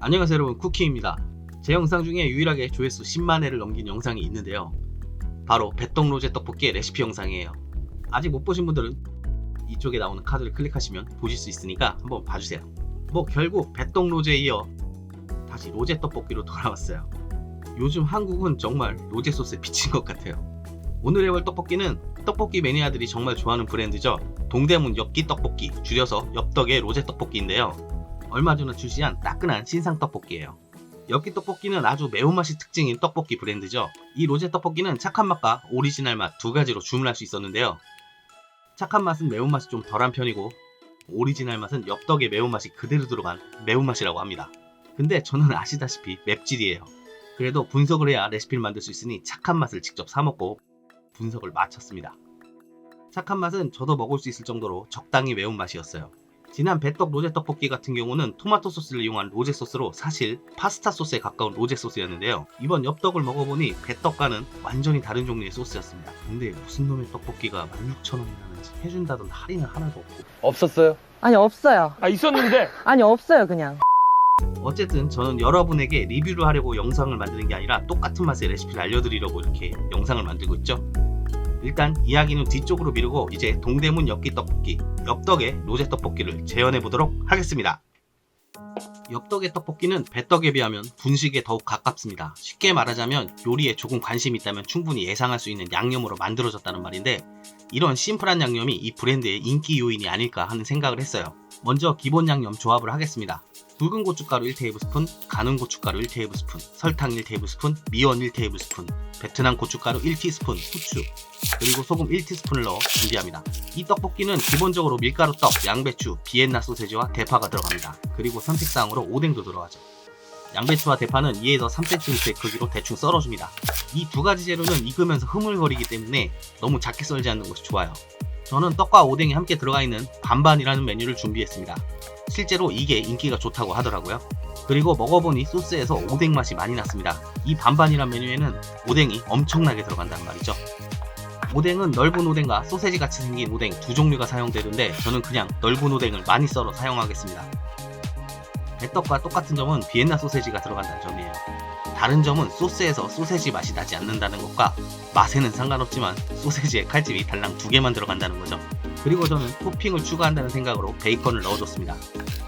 안녕하세요 여러분, 쿠키입니다. 제 영상 중에 유일하게 조회수 10만 회를 넘긴 영상이 있는데요, 바로 배떡 로제 떡볶이의 레시피 영상이에요. 아직 못 보신 분들은 이쪽에 나오는 카드를 클릭하시면 보실 수 있으니까 한번 봐주세요. 결국 배떡 로제에 이어 다시 로제 떡볶이로 돌아왔어요. 요즘 한국은 정말 로제 소스에 미친 것 같아요. 오늘 해볼 떡볶이는 떡볶이 매니아들이 정말 좋아하는 브랜드죠. 동대문 엽기 떡볶이, 줄여서 엽떡의 로제 떡볶이인데요, 얼마 전에 출시한 따끈한 신상 떡볶이에요. 엽기 떡볶이는 아주 매운맛이 특징인 떡볶이 브랜드죠. 이 로제 떡볶이는 착한 맛과 오리지널 맛 두 가지로 주문할 수 있었는데요, 착한 맛은 매운맛이 좀 덜한 편이고, 오리지널 맛은 엽떡의 매운맛이 그대로 들어간 매운맛이라고 합니다. 근데 저는 아시다시피 맵찔이에요. 그래도 분석을 해야 레시피를 만들 수 있으니 착한 맛을 직접 사먹고 분석을 마쳤습니다. 착한 맛은 저도 먹을 수 있을 정도로 적당히 매운맛이었어요. 지난 배떡 로제 떡볶이 같은 경우는 토마토 소스를 이용한 로제 소스로 사실 파스타 소스에 가까운 로제 소스였는데요, 이번 엽떡을 먹어보니 배떡과는 완전히 다른 종류의 소스였습니다. 근데 무슨 놈의 떡볶이가 16,000원이라는지 해준다던 할인은 하나도 없고. 없었어요? 아니 없어요. 있었는데. 아니 없어요 그냥. 어쨌든 저는 여러분에게 리뷰를 하려고 영상을 만드는 게 아니라 똑같은 맛의 레시피를 알려드리려고 이렇게 영상을 만들고 있죠. 일단 이야기는 뒤쪽으로 미루고 이제 동대문 엽기 떡볶이, 엽떡의 로제 떡볶이를 재현해 보도록 하겠습니다. 엽떡의 떡볶이는 배떡에 비하면 분식에 더욱 가깝습니다. 쉽게 말하자면 요리에 조금 관심이 있다면 충분히 예상할 수 있는 양념으로 만들어졌다는 말인데, 이런 심플한 양념이 이 브랜드의 인기 요인이 아닐까 하는 생각을 했어요. 먼저 기본 양념 조합을 하겠습니다. 굵은 고춧가루 1테이블스푼, 가는 고춧가루 1테이블스푼, 설탕 1테이블스푼, 미원 1테이블스푼, 베트남 고춧가루 1티스푼, 후추, 그리고 소금 1티스푼을 넣어 준비합니다. 이 떡볶이는 기본적으로 밀가루 떡, 양배추, 비엔나 소세지와 대파가 들어갑니다. 그리고 선택사항으로 오뎅도 들어가죠. 양배추와 대파는 2에서 3cm의 크기로 대충 썰어줍니다. 이 두 가지 재료는 익으면서 흐물거리기 때문에 너무 작게 썰지 않는 것이 좋아요. 저는 떡과 오뎅이 함께 들어가 있는 반반이라는 메뉴를 준비했습니다. 실제로 이게 인기가 좋다고 하더라고요. 그리고 먹어보니 소스에서 오뎅 맛이 많이 났습니다. 이 반반이란 메뉴에는 오뎅이 엄청나게 들어간다는 말이죠. 오뎅은 넓은 오뎅과 소세지 같이 생긴 오뎅 두 종류가 사용되는데, 저는 그냥 넓은 오뎅을 많이 썰어 사용하겠습니다. 배떡과 똑같은 점은 비엔나 소세지가 들어간다는 점이에요. 다른 점은 소스에서 소세지 맛이 나지 않는다는 것과, 맛에는 상관없지만 소세지에 칼집이 달랑 2개만 들어간다는 거죠. 그리고 저는 토핑을 추가한다는 생각으로 베이컨을 넣어줬습니다.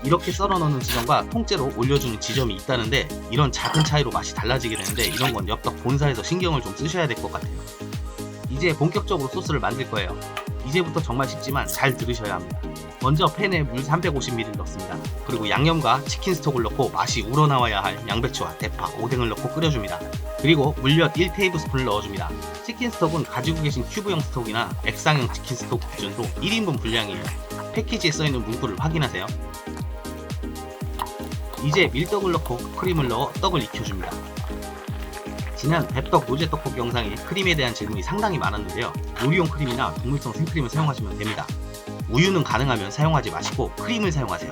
이렇게 썰어 넣는 지점과 통째로 올려주는 지점이 있다는데, 이런 작은 차이로 맛이 달라지게 되는데, 이런 건 엽떡 본사에서 신경을 좀 쓰셔야 될 것 같아요. 이제 본격적으로 소스를 만들 거예요. 이제부터 정말 쉽지만 잘 들으셔야 합니다. 먼저 팬에 물 350ml 넣습니다. 그리고 양념과 치킨 스톡을 넣고 맛이 우러나와야 할 양배추와 대파, 오뎅을 넣고 끓여줍니다. 그리고 물엿 1테이블스푼을 넣어줍니다. 치킨 스톡은 가지고 계신 큐브형 스톡이나 액상형 치킨 스톡 기준으로 1인분 분량이에요. 패키지에 써있는 문구를 확인하세요. 이제 밀떡을 넣고 크림을 넣어 떡을 익혀줍니다. 지난 배떡 로제 떡볶이 영상에 크림에 대한 질문이 상당히 많았는데요, 요리용 크림이나 동물성 생크림을 사용하시면 됩니다. 우유는 가능하면 사용하지 마시고 크림을 사용하세요.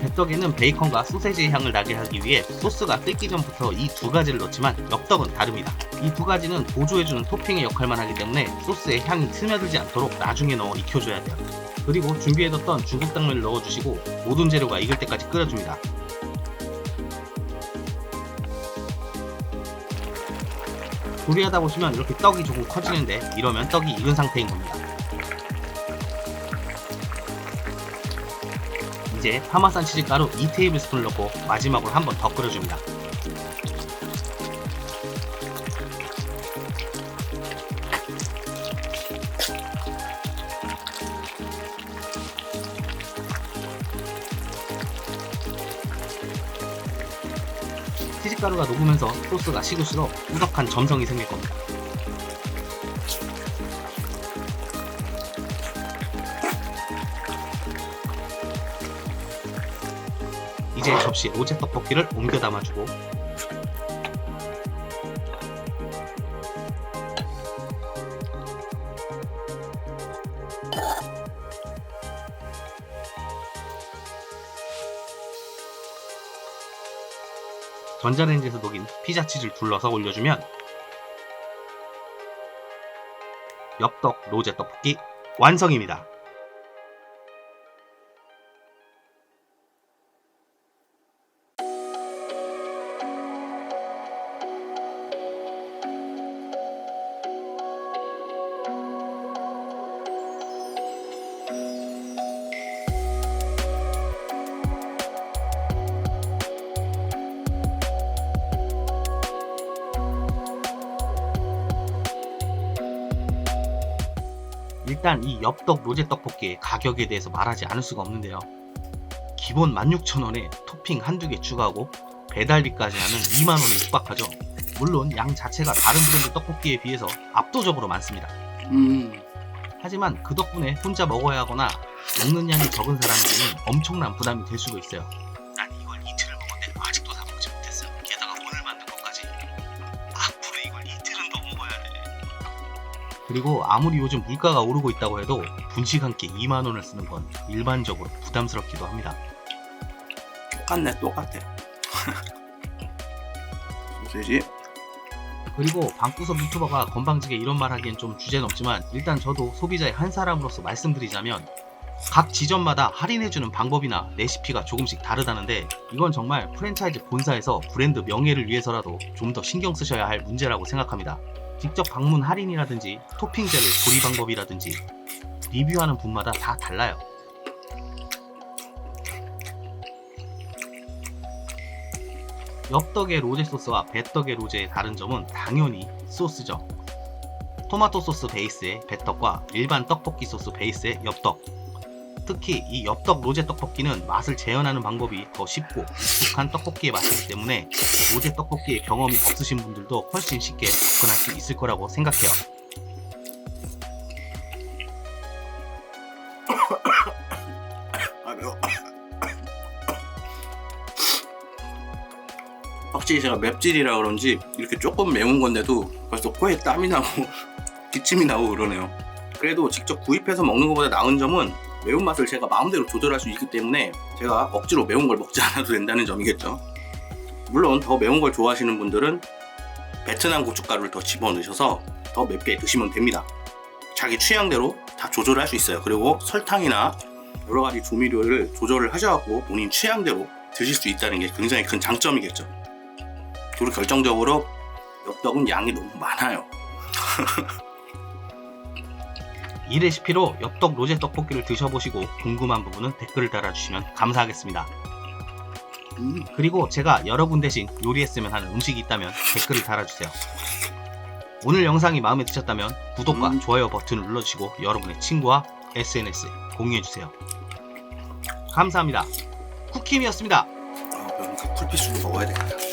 배떡에는 베이컨과 소세지의 향을 나게 하기 위해 소스가 끓기 전부터 이 두 가지를 넣지만 엽떡은 다릅니다. 이 두 가지는 보조해주는 토핑의 역할만 하기 때문에 소스의 향이 스며들지 않도록 나중에 넣어 익혀줘야 돼요. 그리고 준비해뒀던 중국 당면을 넣어주시고 모든 재료가 익을 때까지 끓여줍니다. 조리하다 보시면 이렇게 떡이 조금 커지는데, 이러면 떡이 익은 상태인 겁니다. 이제 파마산 치즈가루 2테이블스푼을 넣고 마지막으로 한 번 더 끓여줍니다. 치즈가루가 녹으면서 소스가 식을수록 꾸덕한 점성이 생길 겁니다. 이제 접시에 로제 떡볶이를 옮겨 담아주고, 전자레인지에서 녹인 피자 치즈를 둘러서 올려주면 엽떡 로제 떡볶이 완성입니다. 일단 이 엽떡 로제 떡볶이의 가격에 대해서 말하지 않을 수가 없는데요. 기본 16,000원에 토핑 한두 개 추가하고 배달비까지 하면 2만원에 육박하죠. 물론 양 자체가 다른 브랜드 떡볶이에 비해서 압도적으로 많습니다. 하지만 그 덕분에 혼자 먹어야 하거나 먹는 양이 적은 사람들은 엄청난 부담이 될 수도 있어요. 난 이걸 이틀을 먹었는데 아직도 다 먹지 못했어요. 게다가 오늘 만든 것까지. 앞으로 이걸 이틀은 더 먹어야 돼. 그리고 아무리 요즘 물가가 오르고 있다고 해도 분식 한 끼 2만원을 쓰는 건 일반적으로 부담스럽기도 합니다. 똑같아. 소세지. 그리고 방구석 유튜버가 건방지게 이런 말 하기엔 좀 주제넘지만 일단 저도 소비자의 한 사람으로서 말씀드리자면 각 지점마다 할인해주는 방법이나 레시피가 조금씩 다르다는데 이건 정말 프랜차이즈 본사에서 브랜드 명예를 위해서라도 좀 더 신경 쓰셔야 할 문제라고 생각합니다. 직접 방문 할인이라든지 토핑제를 조리 방법이라든지 리뷰하는 분마다 다 달라요. 엽떡의 로제 소스와 배떡의 로제의 다른 점은 당연히 소스죠. 토마토 소스 베이스의 배떡과 일반 떡볶이 소스 베이스의 엽떡. 특히 이 엽떡 로제 떡볶이는 맛을 재현하는 방법이 더 쉽고 익숙한 떡볶이의 맛이기 때문에 로제 떡볶이의 경험이 없으신 분들도 훨씬 쉽게 접근할 수 있을 거라고 생각해요. 아 매워. 확실히 제가 맵찔이라 그런지 이렇게 조금 매운 건데도 벌써 코에 땀이 나고 기침이 나고 그러네요. 그래도 직접 구입해서 먹는 것보다 나은 점은 매운맛을 제가 마음대로 조절할 수 있기 때문에 제가 억지로 매운 걸 먹지 않아도 된다는 점이겠죠. 물론 더 매운 걸 좋아하시는 분들은 베트남 고춧가루를 더 집어넣으셔서 더 맵게 드시면 됩니다. 자기 취향대로 다 조절할 수 있어요. 그리고 설탕이나 여러가지 조미료를 조절을 하셔갖고 본인 취향대로 드실 수 있다는 게 굉장히 큰 장점이겠죠. 그리고 결정적으로 엽떡은 양이 너무 많아요. 이 레시피로 엽떡 로제 떡볶이를 드셔보시고 궁금한 부분은 댓글을 달아주시면 감사하겠습니다. 그리고 제가 여러분 대신 요리했으면 하는 음식이 있다면 댓글을 달아주세요. 오늘 영상이 마음에 드셨다면 구독과 좋아요 버튼을 눌러주시고 여러분의 친구와 SNS에 공유해주세요. 감사합니다. 쿠킴이었습니다. 쿨피쉬도 먹어야 되겠다.